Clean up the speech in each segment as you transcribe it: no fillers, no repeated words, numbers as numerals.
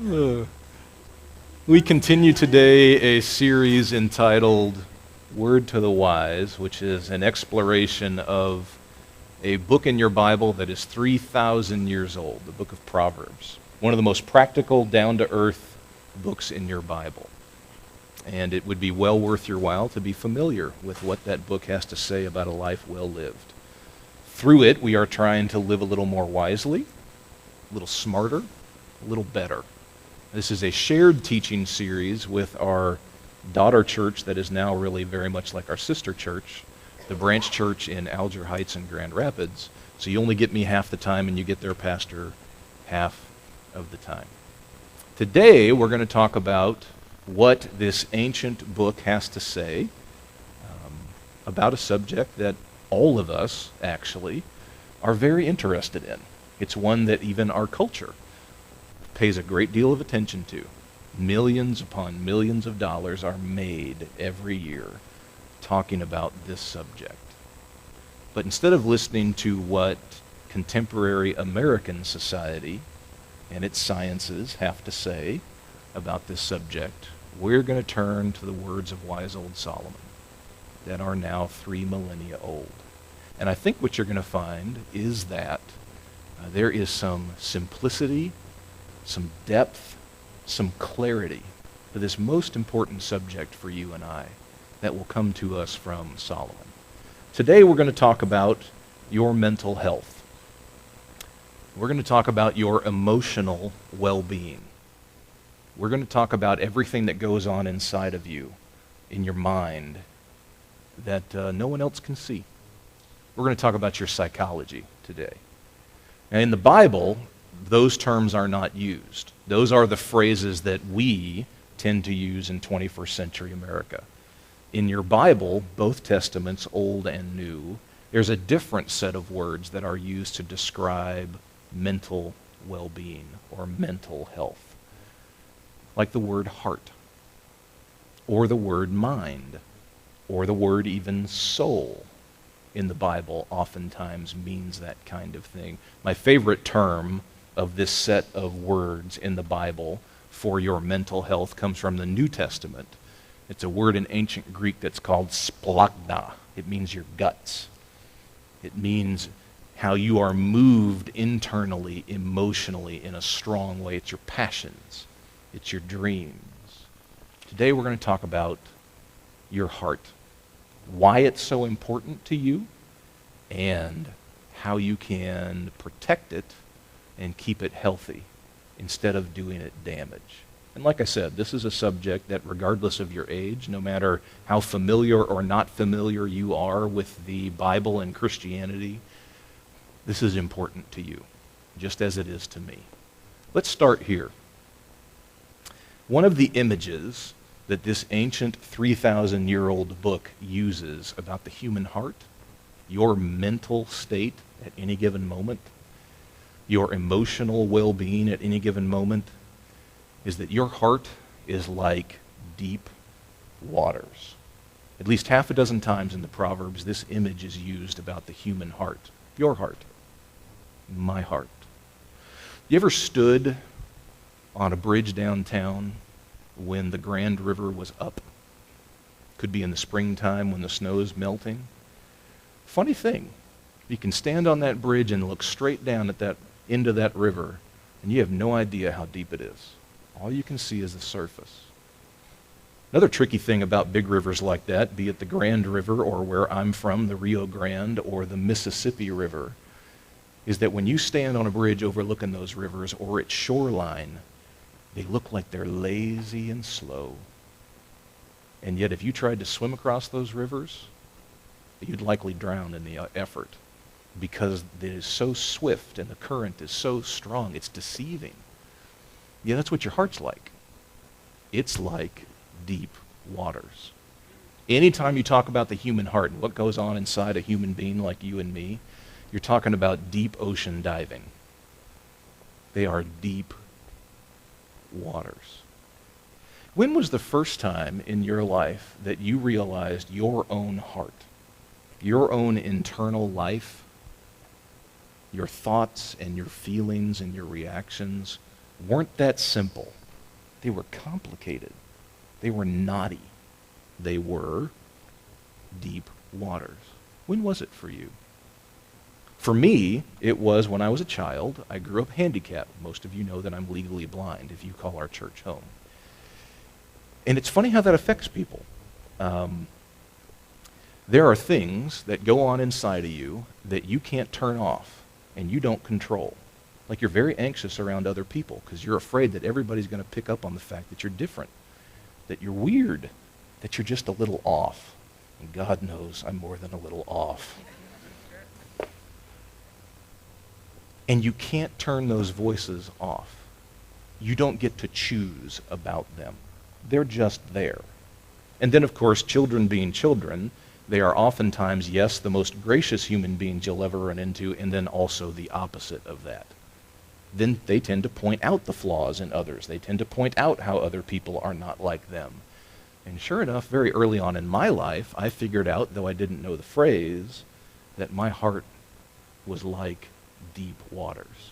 Uh, We continue today a series entitled Word to the Wise, which is an exploration of a book in your Bible that is 3,000 years old, the book of Proverbs. One of the most practical, down-to-earth books in your Bible. And it would be well worth your while to be familiar with what that book has to say about a life well lived. Through it, we are trying to live a little more wisely, a little smarter, a little better. This is a shared teaching series with our daughter church that is now really very much like our sister church, the branch church in Alger Heights and Grand Rapids. So you only get me half the time and you get their pastor half of the time. Today we're going to talk about what this ancient book has to say about a subject that all of us actually are very interested in. It's one that even our culture pays a great deal of attention to. Millions upon millions of dollars are made every year talking about this subject. But instead of listening to what contemporary American society and its sciences have to say about this subject, we're going to turn to the words of wise old Solomon that are now 3 millennia old. And I think what you're going to find is that there is some simplicity, some depth, some clarity to this most important subject for you and I that will come to us from Solomon. Today we're going to talk about your mental health. We're going to talk about your emotional well-being. We're going to talk about everything that goes on inside of you, in your mind, that no one else can see. We're going to talk about your psychology today. Now, in the Bible, those terms are not used. Those are the phrases that we tend to use in 21st century America. In your Bible, both Testaments, Old and New, there's a different set of words that are used to describe mental well-being or mental health. Like the word heart, or the word mind, or the word even soul in the Bible oftentimes means that kind of thing. My favorite term of this set of words in the Bible for your mental health comes from the New Testament. It's a word in ancient Greek that's called splagna. It means your guts. It means how you are moved internally, emotionally, in a strong way. It's your passions. It's your dreams. Today we're going to talk about your heart, why it's so important to you, and how you can protect it and keep it healthy instead of doing it damage. And like I said, this is a subject that regardless of your age, no matter how familiar or not familiar you are with the Bible and Christianity, this is important to you, just as it is to me. Let's start here. One of the images that this ancient 3,000-year-old book uses about the human heart, your mental state at any given moment, your emotional well-being at any given moment, is that your heart is like deep waters. At least half a dozen times in the Proverbs, this image is used about the human heart. Your heart. My heart. You ever stood on a bridge downtown when the Grand River was up? Could be in the springtime when the snow's melting. Funny thing, you can stand on that bridge and look straight down at that into that river, and you have no idea how deep it is. All you can see is the surface. Another tricky thing about big rivers like that, be it the Grand River or where I'm from, the Rio Grande or the Mississippi River, is that when you stand on a bridge overlooking those rivers or its shoreline, they look like they're lazy and slow. And yet if you tried to swim across those rivers, you'd likely drown in the effort because it is so swift and the current is so strong, it's deceiving. Yeah, that's what your heart's like. It's like deep waters. Anytime you talk about the human heart and what goes on inside a human being like you and me, you're talking about deep ocean diving. They are deep waters. When was the first time in your life that you realized your own heart, your own internal life, your thoughts and your feelings and your reactions weren't that simple. They were complicated. They were knotty. They were deep waters. When was it for you? For me, it was when I was a child. I grew up handicapped. Most of you know that I'm legally blind if you call our church home. And it's funny how that affects people. There are things that go on inside of you that you can't turn off and you don't control. Like you're very anxious around other people because you're afraid that everybody's going to pick up on the fact that you're different, that you're weird, that you're just a little off. And God knows I'm more than a little off. And you can't turn those voices off. You don't get to choose about them. They're just there. And then, of course, children being children, they are oftentimes, yes, the most gracious human beings you'll ever run into, and then also the opposite of that. Then they tend to point out the flaws in others. They tend to point out how other people are not like them. And sure enough, very early on in my life, I figured out, though I didn't know the phrase, that my heart was like deep waters.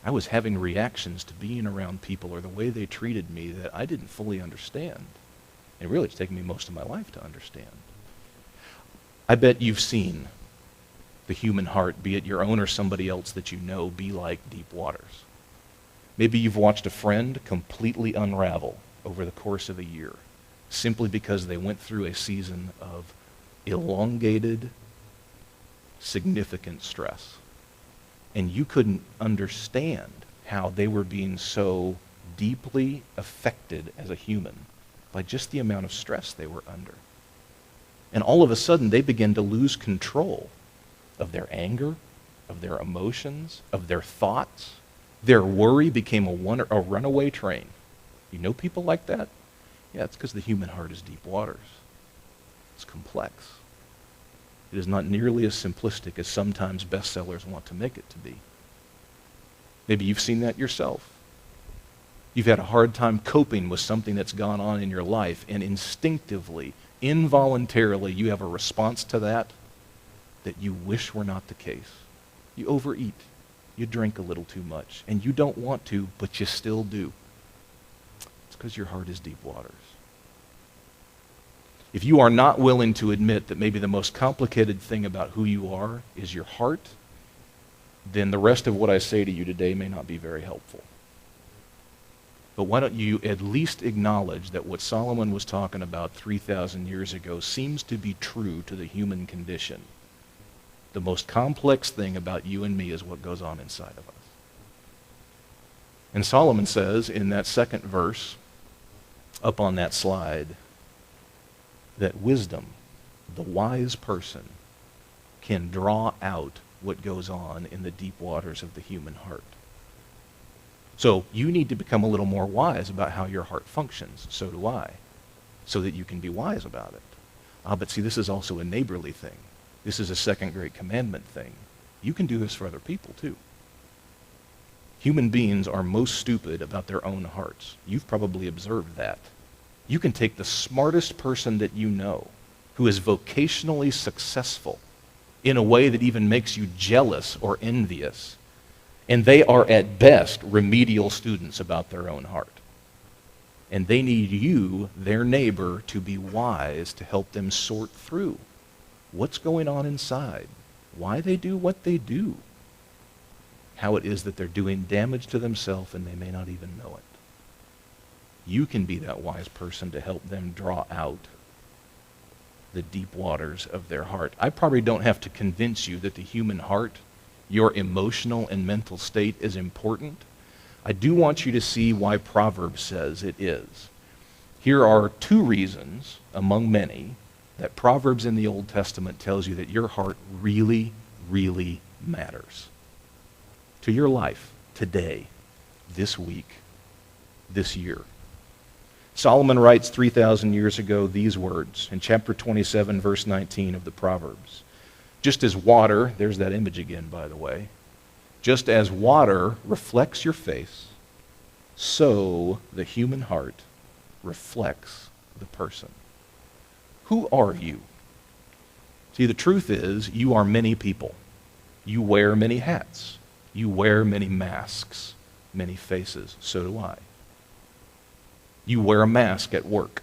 I was having reactions to being around people or the way they treated me that I didn't fully understand. And really, it's taken me most of my life to understand. I bet you've seen the human heart, be it your own or somebody else that you know, be like deep waters. Maybe you've watched a friend completely unravel over the course of a year simply because they went through a season of elongated, significant stress. And you couldn't understand how they were being so deeply affected as a human by just the amount of stress they were under. And all of a sudden, they began to lose control of their anger, of their emotions, of their thoughts. Their worry became a runaway train. You know people like that? Yeah, it's because the human heart is deep waters. It's complex. It is not nearly as simplistic as sometimes bestsellers want to make it to be. Maybe you've seen that yourself. You've had a hard time coping with something that's gone on in your life, and instinctively, involuntarily, you have a response to that you wish were not the case. You overeat. You drink a little too much. And you don't want to, but you still do. It's because your heart is deep waters. If you are not willing to admit that maybe the most complicated thing about who you are is your heart, then the rest of what I say to you today may not be very helpful. But why don't you at least acknowledge that what Solomon was talking about 3,000 years ago seems to be true to the human condition. The most complex thing about you and me is what goes on inside of us. And Solomon says in that second verse, up on that slide, that wisdom, the wise person, can draw out what goes on in the deep waters of the human heart. So you need to become a little more wise about how your heart functions. So do I. So that you can be wise about it. But see, this is also a neighborly thing. This is a second great commandment thing. You can do this for other people too. Human beings are most stupid about their own hearts. You've probably observed that. You can take the smartest person that you know, who is vocationally successful in a way that even makes you jealous or envious, and they are at best remedial students about their own heart. And they need you, their neighbor, to be wise to help them sort through what's going on inside, why they do what they do, how it is that they're doing damage to themselves and they may not even know it. You can be that wise person to help them draw out the deep waters of their heart. I probably don't have to convince you that the human heart, your emotional and mental state, is important. I do want you to see why Proverbs says it is. Here are two reasons, among many, that Proverbs in the Old Testament tells you that your heart really, really matters to your life today, this week, this year. Solomon writes 3,000 years ago these words in chapter 27, verse 19 of the Proverbs. Just as water, there's that image again, by the way, just as water reflects your face, so the human heart reflects the person. Who are you? See, the truth is, you are many people. You wear many hats. You wear many masks. many faces. So do I. You wear a mask at work.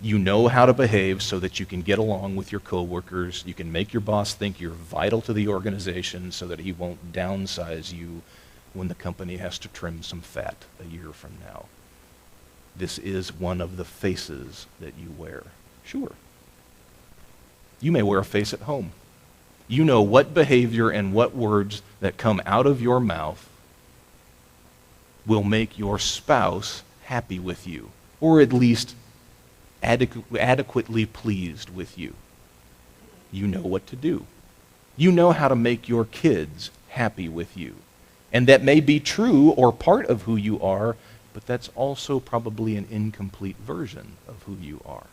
You know how to behave so that you can get along with your coworkers. You can make your boss think you're vital to the organization so that he won't downsize you when the company has to trim some fat a year from now. This is one of the faces that you wear. Sure. You may wear a face at home. You know what behavior and what words that come out of your mouth will make your spouse happy with you, or at least adequately pleased with you. You know what to do. You know how to make your kids happy with you. And that may be true or part of who you are, but that's also probably an incomplete version of who you are.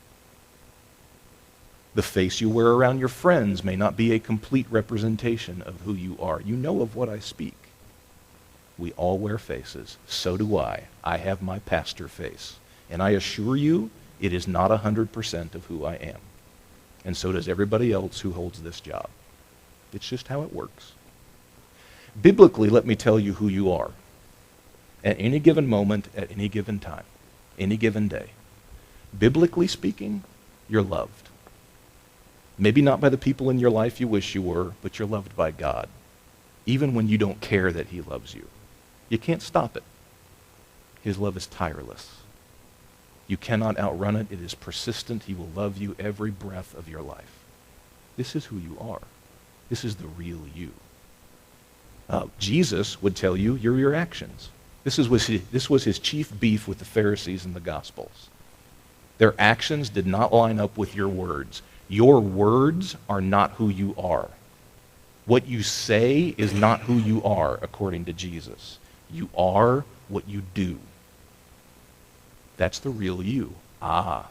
The face you wear around your friends may not be a complete representation of who you are. You know of what I speak. We all wear faces. So do I. I have my pastor face. And I assure you, it is not 100% of who I am. And so does everybody else who holds this job. It's just how it works. Biblically, let me tell you who you are. At any given moment, at any given time, any given day. Biblically speaking, you're loved. Maybe not by the people in your life you wish you were, but you're loved by God, even when you don't care that he loves you. You can't stop it. His love is tireless. You cannot outrun it. It is persistent. He will love you every breath of your life. This is who you are. This is the real you. Jesus would tell you you're your actions. This was his chief beef with the Pharisees in the Gospels. Their actions did not line up with your words. Your words are not who you are. What you say is not who you are, according to Jesus. You are what you do. That's the real you. But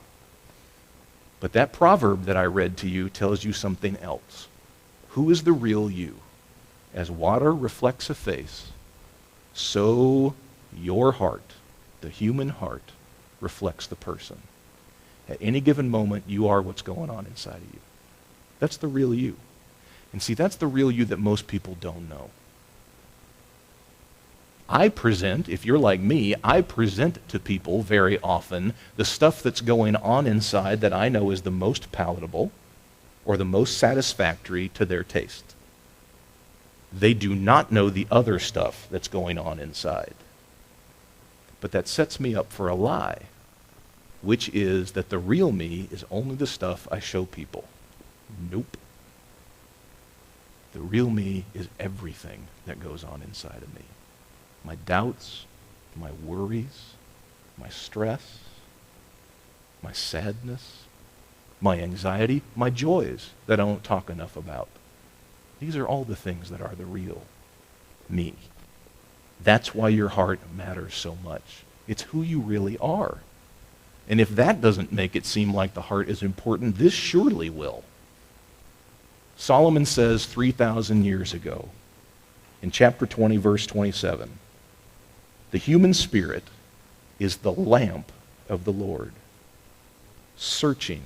that proverb that I read to you tells you something else. Who is the real you? As water reflects a face, so your heart, the human heart, reflects the person. At any given moment, you are what's going on inside of you. That's the real you. And see, that's the real you that most people don't know. I present, if you're like me, I present to people very often the stuff that's going on inside that I know is the most palatable or the most satisfactory to their taste. They do not know the other stuff that's going on inside. But that sets me up for a lie, which is that the real me is only the stuff I show people. Nope. The real me is everything that goes on inside of me. My doubts, my worries, my stress, my sadness, my anxiety, my joys that I don't talk enough about. These are all the things that are the real me. That's why your heart matters so much. It's who you really are. And if that doesn't make it seem like the heart is important, this surely will. Solomon says 3,000 years ago, in chapter 20, verse 27, the human spirit is the lamp of the Lord, searching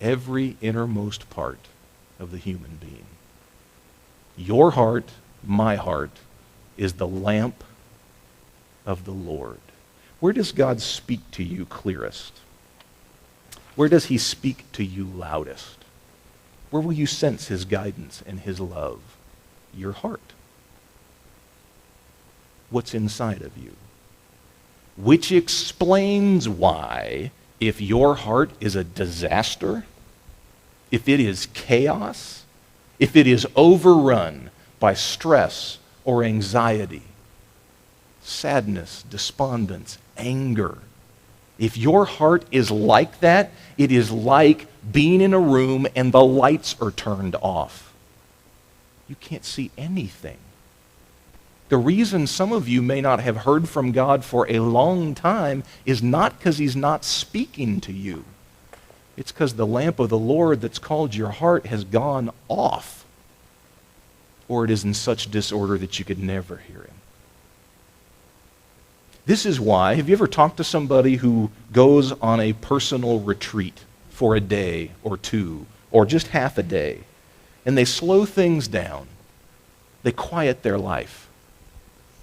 every innermost part of the human being. Your heart, my heart, is the lamp of the Lord. Where does God speak to you clearest? Where does he speak to you loudest? Where will you sense his guidance and his love? Your heart. What's inside of you? Which explains why, if your heart is a disaster, if it is chaos, if it is overrun by stress or anxiety, sadness, despondence, anger, if your heart is like that, it is like being in a room and the lights are turned off. You can't see anything. The reason some of you may not have heard from God for a long time is not because he's not speaking to you. It's because the lamp of the Lord that's called your heart has gone off. Or it is in such disorder that you could never hear him. This is why, have you ever talked to somebody who goes on a personal retreat for a day or two, or just half a day, and they slow things down? They quiet their life.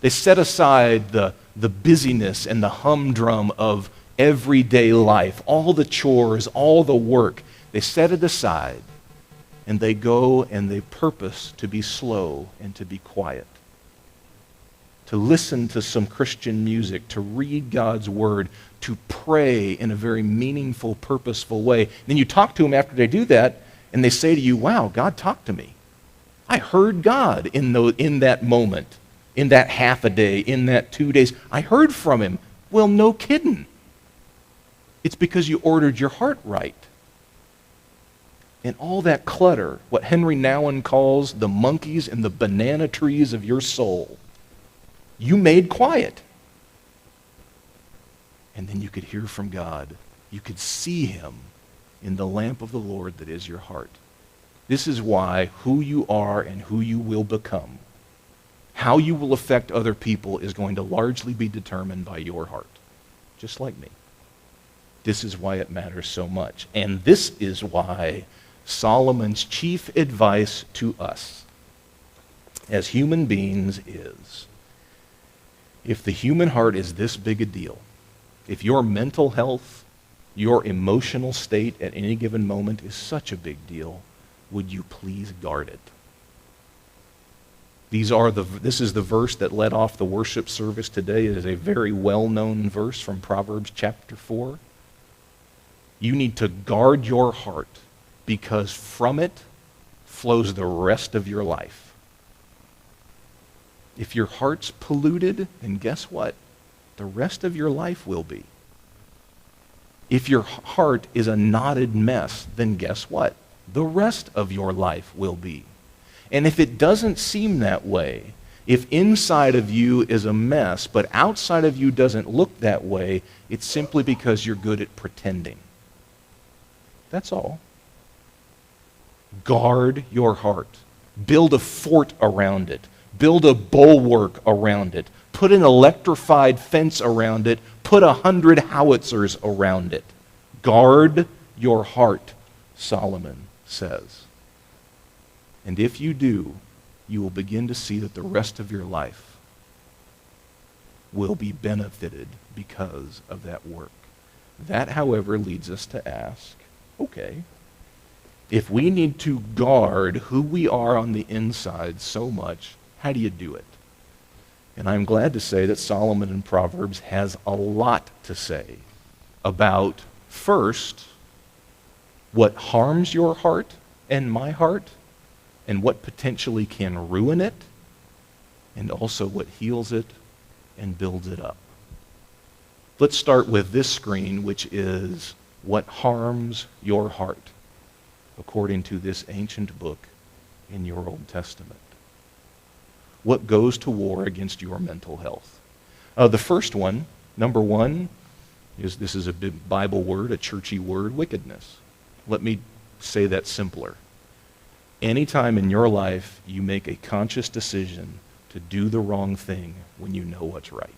They set aside the busyness and the humdrum of everyday life, all the chores, all the work. They set it aside, and they go and they purpose to be slow and to be quiet, to listen to some Christian music, to read God's Word, to pray in a very meaningful, purposeful way. Then you talk to them after they do that, and they say to you, wow, God talked to me. I heard God in that moment, in that half a day, in that 2 days. I heard from Him. Well, no kidding. It's because you ordered your heart right. And all that clutter, what Henry Nouwen calls the monkeys and the banana trees of your soul, you made quiet. And then you could hear from God. You could see Him in the lamp of the Lord that is your heart. This is why who you are and who you will become, how you will affect other people, is going to largely be determined by your heart, just like me. This is why it matters so much. And this is why Solomon's chief advice to us as human beings is, if the human heart is this big a deal, if your mental health, your emotional state at any given moment is such a big deal, would you please guard it? This is the verse that led off the worship service today. It is a very well-known verse from Proverbs chapter 4. You need to guard your heart, because from it flows the rest of your life. If your heart's polluted, then guess what? The rest of your life will be. If your heart is a knotted mess, then guess what? The rest of your life will be. And if it doesn't seem that way, if inside of you is a mess, but outside of you doesn't look that way, it's simply because you're good at pretending. That's all. Guard your heart. Build a fort around it. Build a bulwark around it. Put an electrified fence around it. Put 100 howitzers around it. Guard your heart, Solomon says. And if you do, you will begin to see that the rest of your life will be benefited because of that work. That, however, leads us to ask, okay, if we need to guard who we are on the inside so much, how do you do it? And I'm glad to say that Solomon in Proverbs has a lot to say about, first, what harms your heart and my heart, and what potentially can ruin it, and also what heals it and builds it up. Let's start with this screen, which is what harms your heart, according to this ancient book in your Old Testament. What goes to war against your mental health? The first one, number one, this is a big Bible word, a churchy word, wickedness. Let me say that simpler. Anytime in your life you make a conscious decision to do the wrong thing when you know what's right.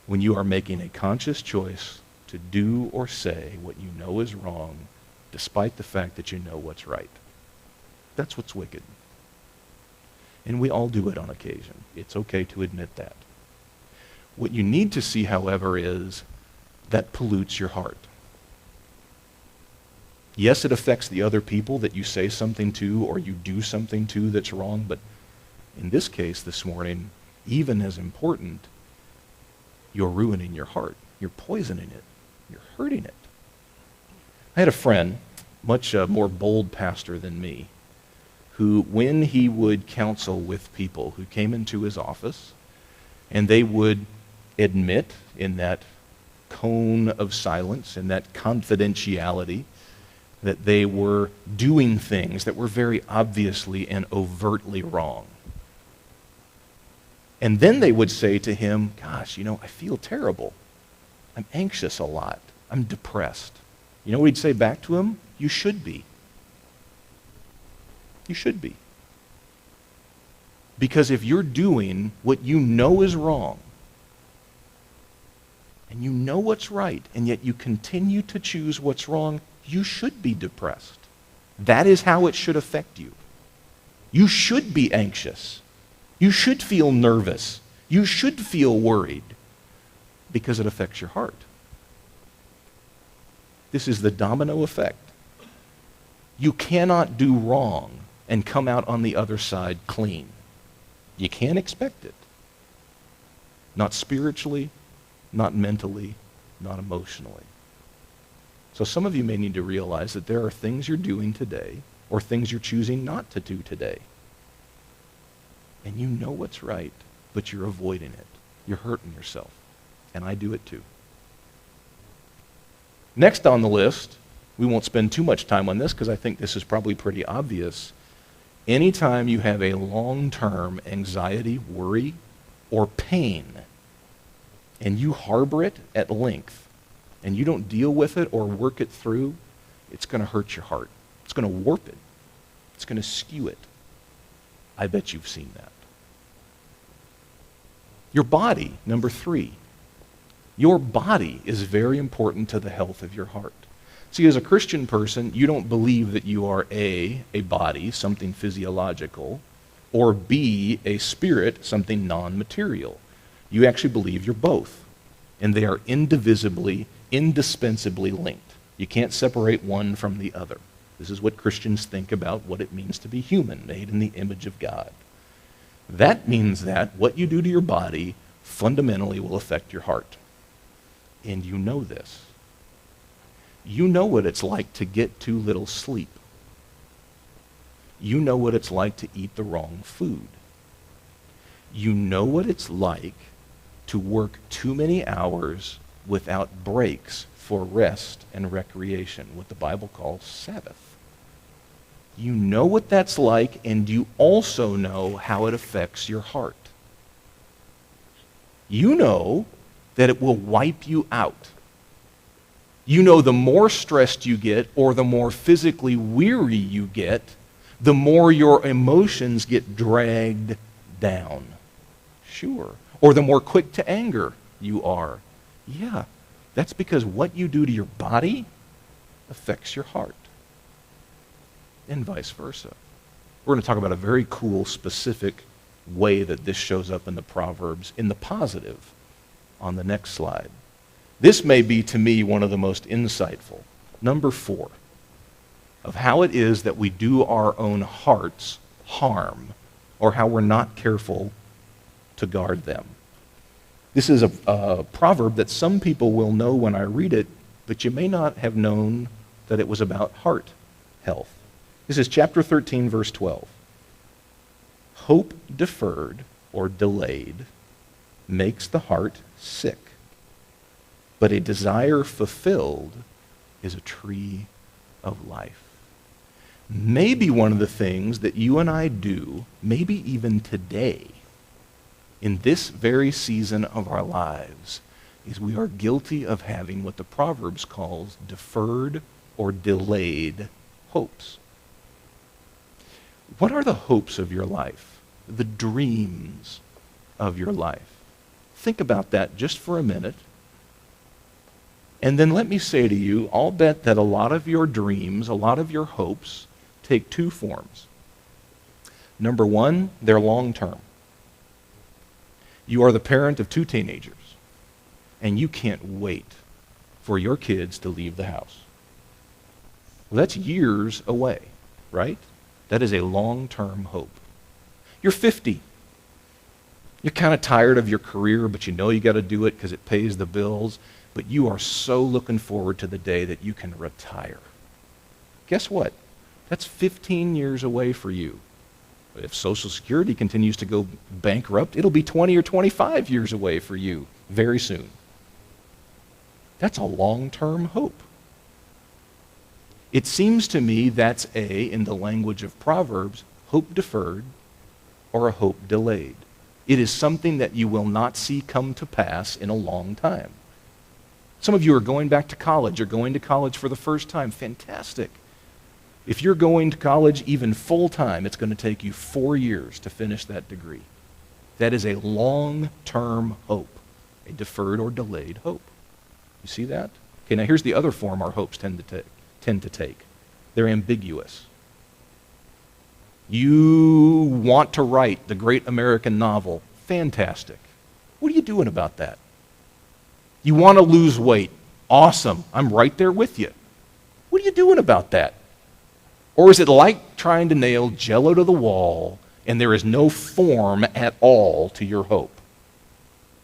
When you are making a conscious choice to do or say what you know is wrong, despite the fact that you know what's right. That's what's wicked. And we all do it on occasion. It's okay to admit that. What you need to see, however, is that pollutes your heart. Yes, it affects the other people that you say something to or you do something to that's wrong, but in this case this morning, even as important, you're ruining your heart. You're poisoning it. You're hurting it. I had a friend, much more bold pastor than me, who, when he would counsel with people who came into his office, and they would admit in that cone of silence, in that confidentiality, that they were doing things that were very obviously and overtly wrong. And then they would say to him, gosh, I feel terrible. I'm anxious a lot. I'm depressed. You know what he'd say back to him? You should be. You should be. Because if you're doing what you know is wrong, and you know what's right, and yet you continue to choose what's wrong, you should be depressed. That is how it should affect you. You should be anxious. You should feel nervous. You should feel worried because it affects your heart. This is the domino effect. You cannot do wrong and come out on the other side clean. You can't expect it. Not spiritually, not mentally, not emotionally. So some of you may need to realize that there are things you're doing today or things you're choosing not to do today. And you know what's right, but you're avoiding it. You're hurting yourself. And I do it too. Next on the list, we won't spend too much time on this because I think this is probably pretty obvious. Anytime you have a long-term anxiety, worry, or pain, and you harbor it at length, and you don't deal with it or work it through, it's going to hurt your heart. It's going to warp it. It's going to skew it. I bet you've seen that. Your body, number 3. Your body is very important to the health of your heart. See, as a Christian person, you don't believe that you are A, a body, something physiological, or B, a spirit, something non-material. You actually believe you're both, and they are indivisibly, indispensably linked. You can't separate one from the other. This is what Christians think about what it means to be human, made in the image of God. That means that what you do to your body fundamentally will affect your heart. And you know this. You know what it's like to get too little sleep. You know what it's like to eat the wrong food. You know what it's like to work too many hours without breaks for rest and recreation, what the Bible calls Sabbath. You know what that's like, and you also know how it affects your heart. You know that it will wipe you out. You know the more stressed you get or the more physically weary you get, the more your emotions get dragged down. Sure. Or the more quick to anger you are. Yeah, that's because what you do to your body affects your heart. And vice versa. We're going to talk about a very cool, specific way that this shows up in the Proverbs in the positive on the next slide. This may be, to me, one of the most insightful. Number 4, of how it is that we do our own hearts harm, or how we're not careful to guard them. This is a proverb that some people will know when I read it, but you may not have known that it was about heart health. This is chapter 13, verse 12. Hope deferred or delayed makes the heart sick, but a desire fulfilled is a tree of life. Maybe one of the things that you and I do, maybe even today, in this very season of our lives, is we are guilty of having what the Proverbs calls deferred or delayed hopes. What are the hopes of your life? The dreams of your life? Think about that just for a minute. And then let me say to you, I'll bet that a lot of your dreams, a lot of your hopes, take 2 forms. Number 1, they're long-term. You are the parent of 2 teenagers, and you can't wait for your kids to leave the house. Well, that's years away, right? That is a long-term hope. You're 50. You're kind of tired of your career, but you know you got to do it because it pays the bills. But you are so looking forward to the day that you can retire. Guess what? That's 15 years away for you. If Social Security continues to go bankrupt, it'll be 20 or 25 years away for you very soon. That's a long-term hope. It seems to me that's in the language of Proverbs, hope deferred or a hope delayed. It is something that you will not see come to pass in a long time. Some of you are going back to college. You're going to college for the first time. Fantastic. If you're going to college even full-time, it's going to take you 4 years to finish that degree. That is a long-term hope, a deferred or delayed hope. You see that? Okay, now here's the other form our hopes tend to take. They're ambiguous. You want to write the great American novel. Fantastic. What are you doing about that? You want to lose weight. Awesome. I'm right there with you. What are you doing about that? Or is it like trying to nail Jell-O to the wall and there is no form at all to your hope?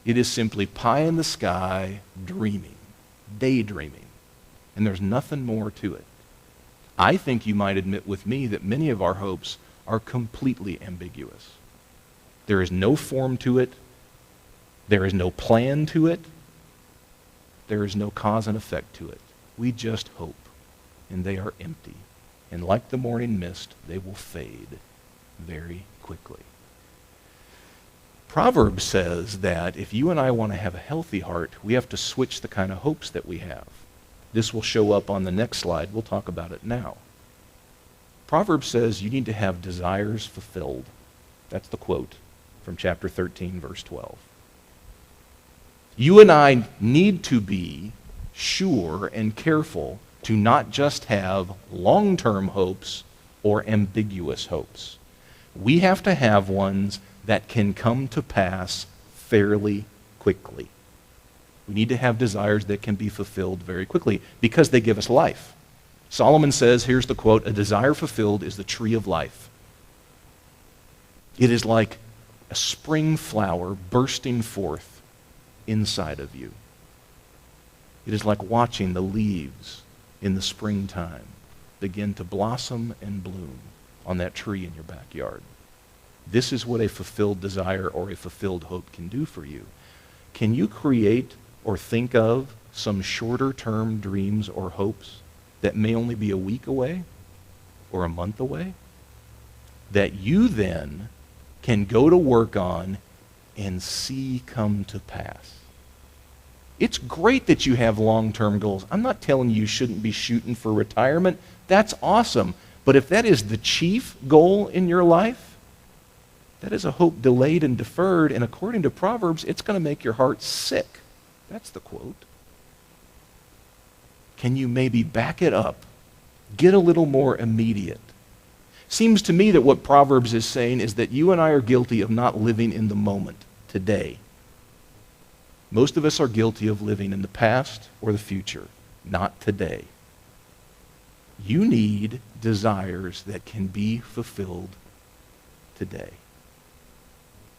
It is simply pie in the sky, dreaming, daydreaming, and there's nothing more to it. I think you might admit with me that many of our hopes are completely ambiguous. There is no form to it. There is no plan to it. There is no cause and effect to it. We just hope, and they are empty. And like the morning mist, they will fade very quickly. Proverbs says that if you and I want to have a healthy heart, we have to switch the kind of hopes that we have. This will show up on the next slide. We'll talk about it now. Proverbs says you need to have desires fulfilled. That's the quote from chapter 13, verse 12. You and I need to be sure and careful to not just have long-term hopes or ambiguous hopes. We have to have ones that can come to pass fairly quickly. We need to have desires that can be fulfilled very quickly because they give us life. Solomon says, here's the quote, "A desire fulfilled is the tree of life." It is like a spring flower bursting forth inside of you. It is like watching the leaves in the springtime begin to blossom and bloom on that tree in your backyard. This is what a fulfilled desire or a fulfilled hope can do for you. Can you create or think of some shorter-term dreams or hopes that may only be a week away or a month away that you then can go to work on and see come to pass? It's great that you have long-term goals. I'm not telling you shouldn't be shooting for retirement. That's awesome. But if that is the chief goal in your life, that is a hope delayed and deferred, and according to Proverbs, it's going to make your heart sick. That's the quote. Can you maybe back it up? Get a little more immediate. Seems to me that what Proverbs is saying is that you and I are guilty of not living in the moment today. Most of us are guilty of living in the past or the future, not today. You need desires that can be fulfilled today.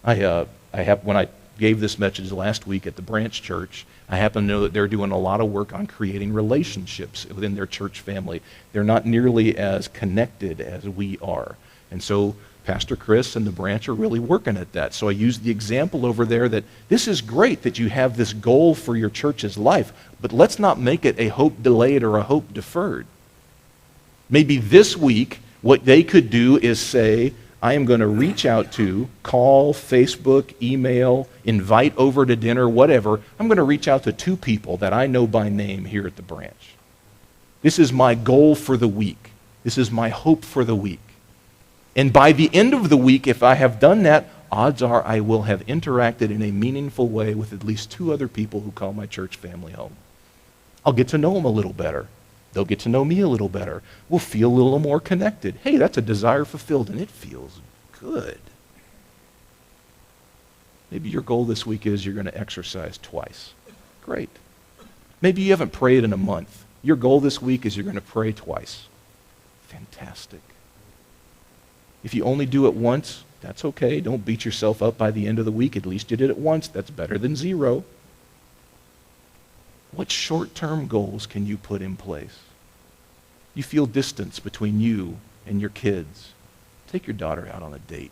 When I gave this message last week at the branch church, I happen to know that they're doing a lot of work on creating relationships within their church family. They're not nearly as connected as we are. And so Pastor Chris and the branch are really working at that. So I used the example over there that this is great that you have this goal for your church's life, but let's not make it a hope delayed or a hope deferred. Maybe this week, what they could do is say, I am going to reach out to, call, Facebook, email, invite over to dinner, whatever. I'm going to reach out to 2 people that I know by name here at the branch. This is my goal for the week. This is my hope for the week. And by the end of the week, if I have done that, odds are I will have interacted in a meaningful way with at least 2 other people who call my church family home. I'll get to know them a little better. They'll get to know me a little better. We'll feel a little more connected. Hey, that's a desire fulfilled, and it feels good. Maybe your goal this week is you're going to exercise twice. Great. Maybe you haven't prayed in a month. Your goal this week is you're going to pray twice. Fantastic. If you only do it once, that's okay. Don't beat yourself up by the end of the week. At least you did it once. That's better than 0. What short-term goals can you put in place? You feel distance between you and your kids. Take your daughter out on a date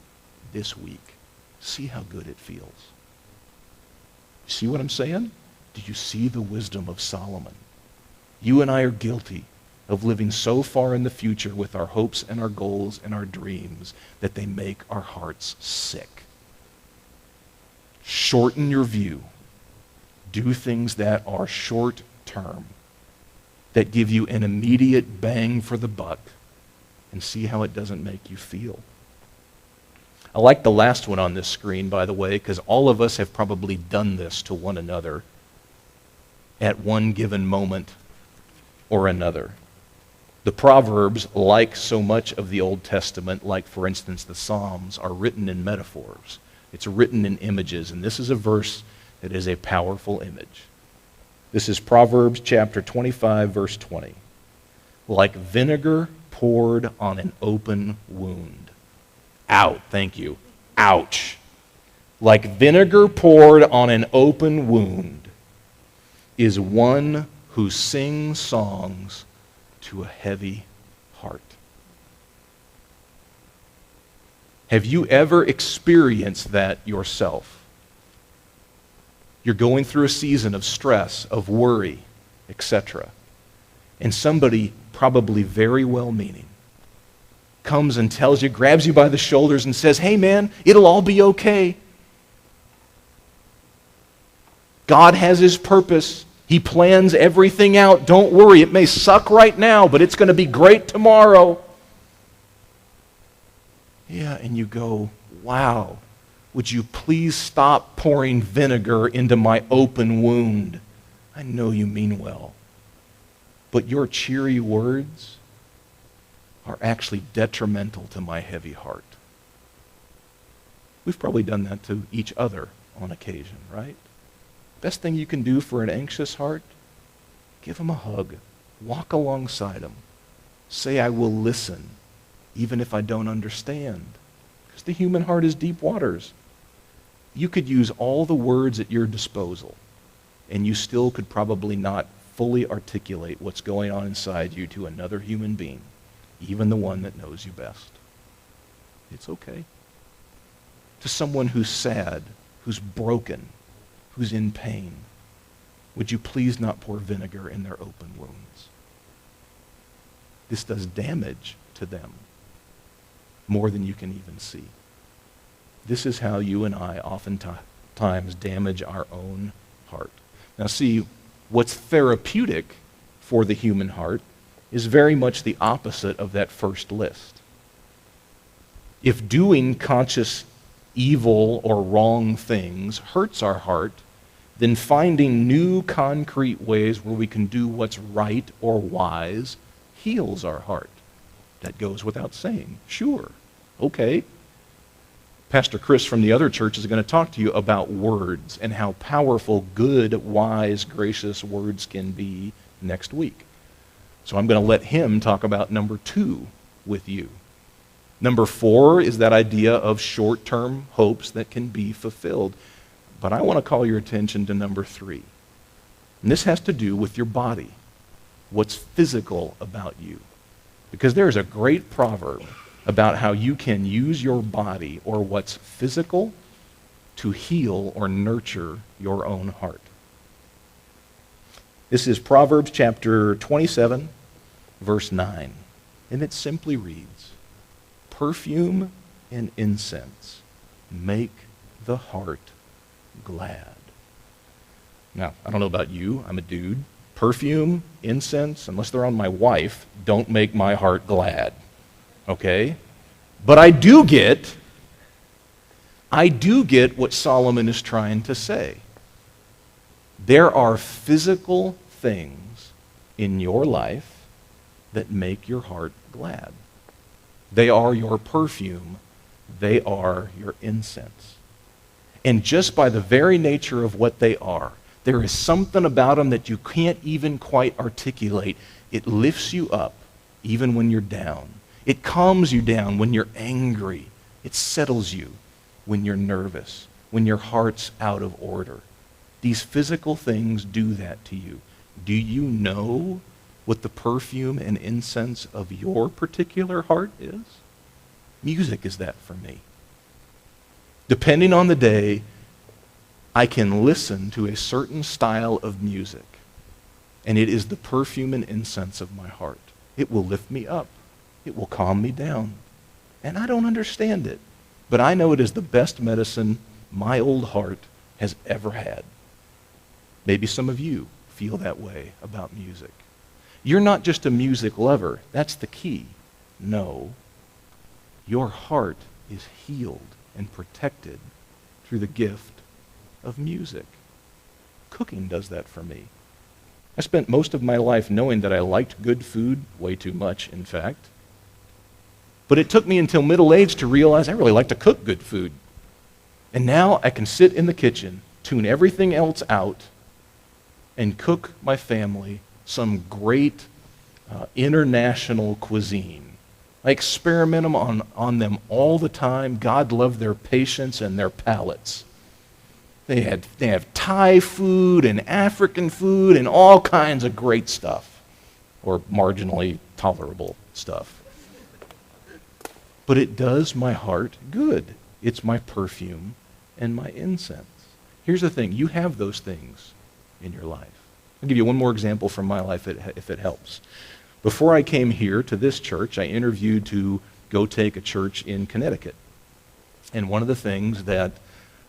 this week. See how good it feels. See what I'm saying? Do you see the wisdom of Solomon? You and I are guilty of living so far in the future with our hopes and our goals and our dreams that they make our hearts sick. Shorten your view. Do things that are short term, that give you an immediate bang for the buck, and see how it doesn't make you feel. I like the last one on this screen, by the way, because all of us have probably done this to one another at one given moment or another. The Proverbs, like so much of the Old Testament, like for instance the Psalms, are written in metaphors. It's written in images, and this is a verse that is a powerful image. This is Proverbs chapter 25, verse 20. Like vinegar poured on an open wound. Thank you. Ouch. Like vinegar poured on an open wound is one who sings songs to a heavy heart. Have you ever experienced that yourself? You're going through a season of stress, of worry, etc. And somebody, probably very well-meaning, comes and tells you, grabs you by the shoulders and says, "Hey man, it'll all be okay. God has His purpose. He plans everything out. Don't worry, it may suck right now, but it's going to be great tomorrow." Yeah, and you go, "Wow, would you please stop pouring vinegar into my open wound? I know you mean well, but your cheery words are actually detrimental to my heavy heart." We've probably done that to each other on occasion, right? Best thing you can do for an anxious heart, give them a hug. Walk alongside them. Say, "I will listen, even if I don't understand." Because the human heart is deep waters. You could use all the words at your disposal, and you still could probably not fully articulate what's going on inside you to another human being, even the one that knows you best. It's okay. To someone who's sad, who's broken, who's in pain, would you please not pour vinegar in their open wounds? This does damage to them more than you can even see. This is how you and I oftentimes damage our own heart. Now see, what's therapeutic for the human heart is very much the opposite of that first list. If doing conscious evil or wrong things hurts our heart, then finding new concrete ways where we can do what's right or wise heals our heart. That goes without saying. Sure. Okay. Pastor Chris from the other church is going to talk to you about words and how powerful, good, wise, gracious words can be next week. So I'm going to let him talk about number 2 with you. Number 4 is that idea of short-term hopes that can be fulfilled. But I want to call your attention to number 3. And this has to do with your body. What's physical about you. Because there's a great proverb about how you can use your body or what's physical to heal or nurture your own heart. This is Proverbs chapter 27, verse 9. And it simply reads, "Perfume and incense make the heart glad." Now, I don't know about you. I'm a dude. Perfume, incense, unless they're on my wife, don't make my heart glad. Okay? But I do get what Solomon is trying to say. There are physical things in your life that make your heart glad. They are your perfume. They are your incense. And just by the very nature of what they are, there is something about them that you can't even quite articulate. It lifts you up even when you're down. It calms you down when you're angry. It settles you when you're nervous, when your heart's out of order. These physical things do that to you. Do you know what the perfume and incense of your particular heart is? Music is that for me. Depending on the day, I can listen to a certain style of music, and it is the perfume and incense of my heart. It will lift me up. It will calm me down. And I don't understand it, but I know it is the best medicine my old heart has ever had. Maybe some of you feel that way about music. You're not just a music lover. That's the key. No. Your heart is healed and protected through the gift of music. Cooking does that for me. I spent most of my life knowing that I liked good food, way too much, in fact. But it took me until middle age to realize I really like to cook good food. And now I can sit in the kitchen, tune everything else out, and cook my family some great international cuisine. I experiment on them all the time. God loved their patience and their palates. They have Thai food and African food and all kinds of great stuff, or marginally tolerable stuff. But it does my heart good. It's my perfume and my incense. Here's the thing. You have those things in your life. I'll give you one more example from my life if it helps. Before I came here to this church, I interviewed to go take a church in Connecticut. And one of the things that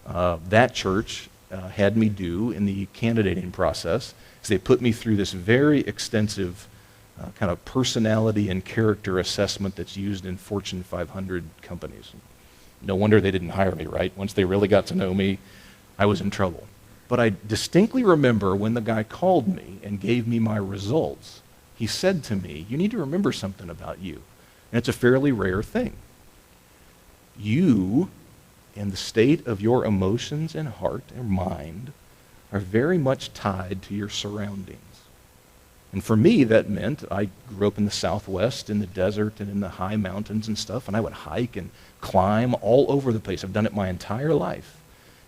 that church had me do in the candidating process is they put me through this very extensive kind of personality and character assessment that's used in Fortune 500 companies. No wonder they didn't hire me, right? Once they really got to know me, I was in trouble. But I distinctly remember when the guy called me and gave me my results, he said to me, "You need to remember something about you." And it's a fairly rare thing. You and the state of your emotions and heart and mind are very much tied to your surroundings. And for me, that meant I grew up in the Southwest, in the desert and in the high mountains and stuff, and I would hike and climb all over the place. I've done it my entire life.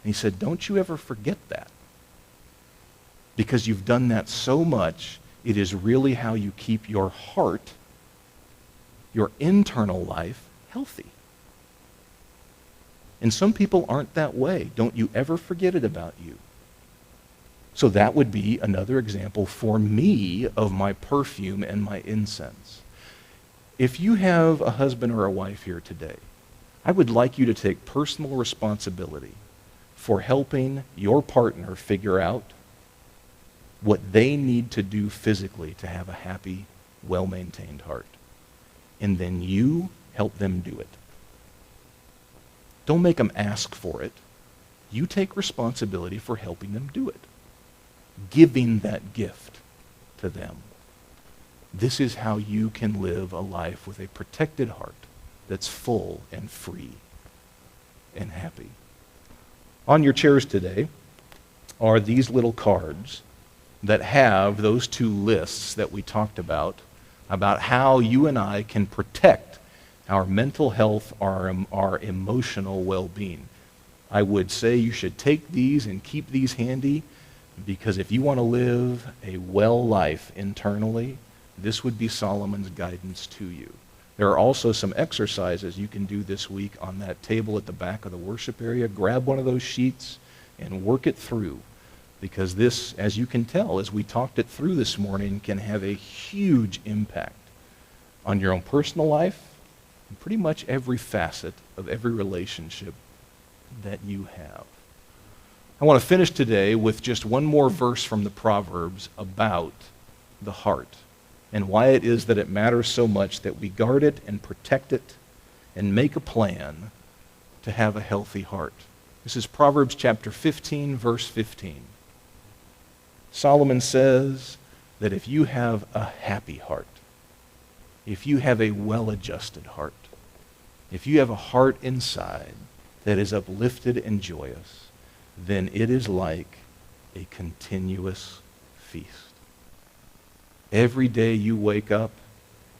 And he said, "Don't you ever forget that. Because you've done that so much, it is really how you keep your heart, your internal life, healthy." And some people aren't that way. Don't you ever forget it about you. So that would be another example for me of my perfume and my incense. If you have a husband or a wife here today, I would like you to take personal responsibility for helping your partner figure out what they need to do physically to have a happy, well-maintained heart. And then you help them do it. Don't make them ask for it. You take responsibility for helping them do it. Giving that gift to them. This is how you can live a life with a protected heart that's full and free and happy. On your chairs today are these little cards that have those two lists that we talked about how you and I can protect our mental health, our emotional well-being. I would say you should take these and keep these handy, because if you want to live a well life internally, this would be Solomon's guidance to you. There are also some exercises you can do this week on that table at the back of the worship area. Grab one of those sheets and work it through, because this, as you can tell, as we talked it through this morning, can have a huge impact on your own personal life and pretty much every facet of every relationship that you have. I want to finish today with just one more verse from the Proverbs about the heart and why it is that it matters so much that we guard it and protect it and make a plan to have a healthy heart. This is Proverbs chapter 15, verse 15. Solomon says that if you have a happy heart, if you have a well-adjusted heart, if you have a heart inside that is uplifted and joyous, then it is like a continuous feast. Every day you wake up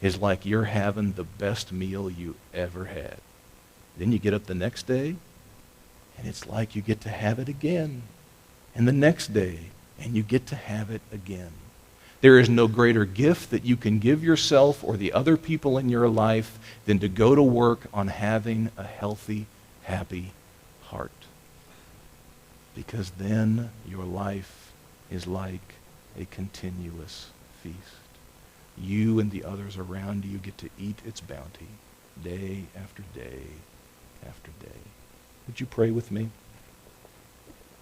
is like you're having the best meal you ever had. Then you get up the next day, and it's like you get to have it again. And the next day, and you get to have it again. There is no greater gift that you can give yourself or the other people in your life than to go to work on having a healthy, happy heart. Because then your life is like a continuous feast. You and the others around you get to eat its bounty day after day after day. Would you pray with me?